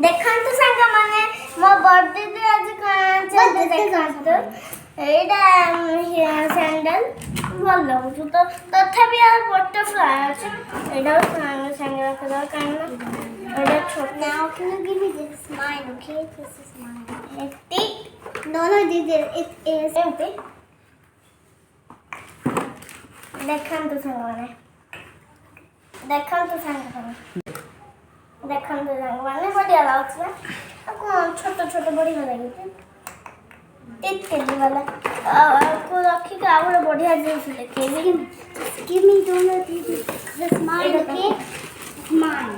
ଦେଖନ୍ତୁ ସାଙ୍ଗମାନେ ମୋ ବଡଦିଦି ଆଜି କାଞ୍ଚ ଦେଖନ୍ତୁ ଏଇଟା ସ୍ୟାଣ୍ଡେଲ ଭଲ ଲାଗୁଛି ତ ତଥାପି ଆଉ ବଟରଫ୍ଲାଏ ଅଛି ଏଇଟା ସାଙ୍ଗେ ରଖିଦେବା କାରଣ ଏଇଟା ଛୋଟ now can you give me this mine okay this is mine no it is empty ଦେଖନ୍ତୁ ସାଙ୍ଗମାନେ बढ़िया लाउछ ना को छोट बढ़िया लागे टिक वाला को रखी के आउर बढ़िया जींस देखे गिव मी दोनों दिस माइन ओके माइन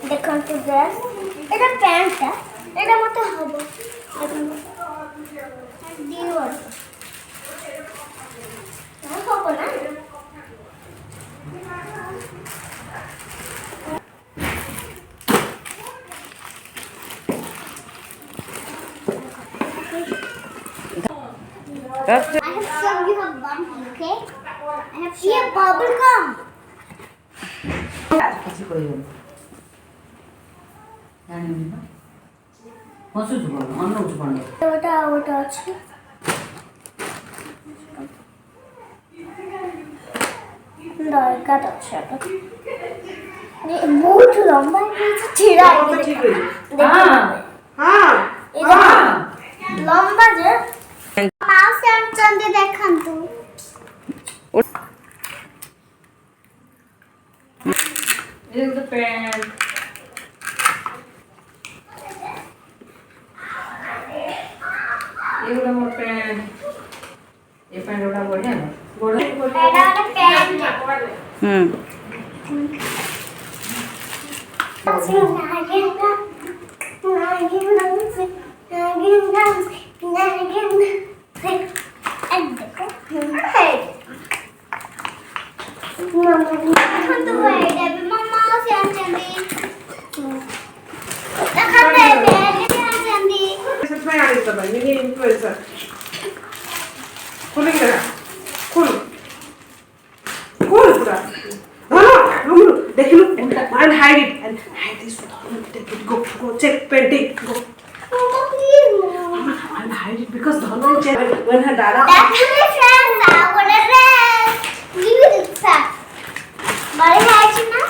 देखो तो ड्रेस एटा पैंट है एटा मते हबो दियो हबो ना I have some. You have one, okay? I have some. Bubble gum. କିଛି କହିବନି ଜାଣିନି ନା ହସୁଛୁ କ'ଣ ଅନଉଛୁ କ'ଣ ଓଟା ଅଛି ଏକା ଅଛି ये बहुत लंबा है छिड़ा है ठीक है हां लंबा जे माउस आंचंदी देखंतु ये तो पैंट ये मोर पैंट ये पैंट ओडा बढ़िया ना एडा वाला pant and hide it and hide this take it go check painting go and hide it because Dhanu check when her dada that's my friend now what a dress give it that body है ना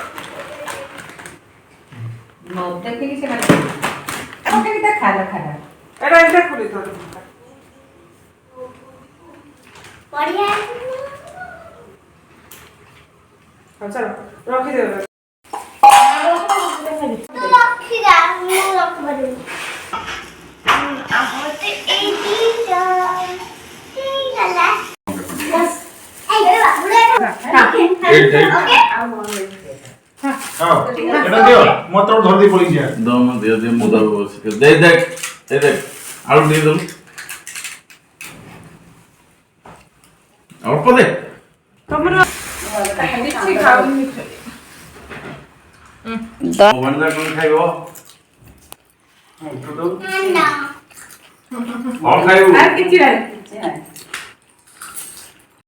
no देखते किसे करते okay कितना खाना era इधर खोली तो बढ़िया है चलो रखी दे तू रखी जा मैं रख बदल अब तो ठीक है बस ए बुढ़े ओके हां एटा दियो मोटर धर दे पड़ी जा दम दे मुदा बस दे देख आलू दे दो और पदे तमरो मिठी खाओ मिठी वनदा कोन खाइबो ना और खाइबो আর কিছু নাই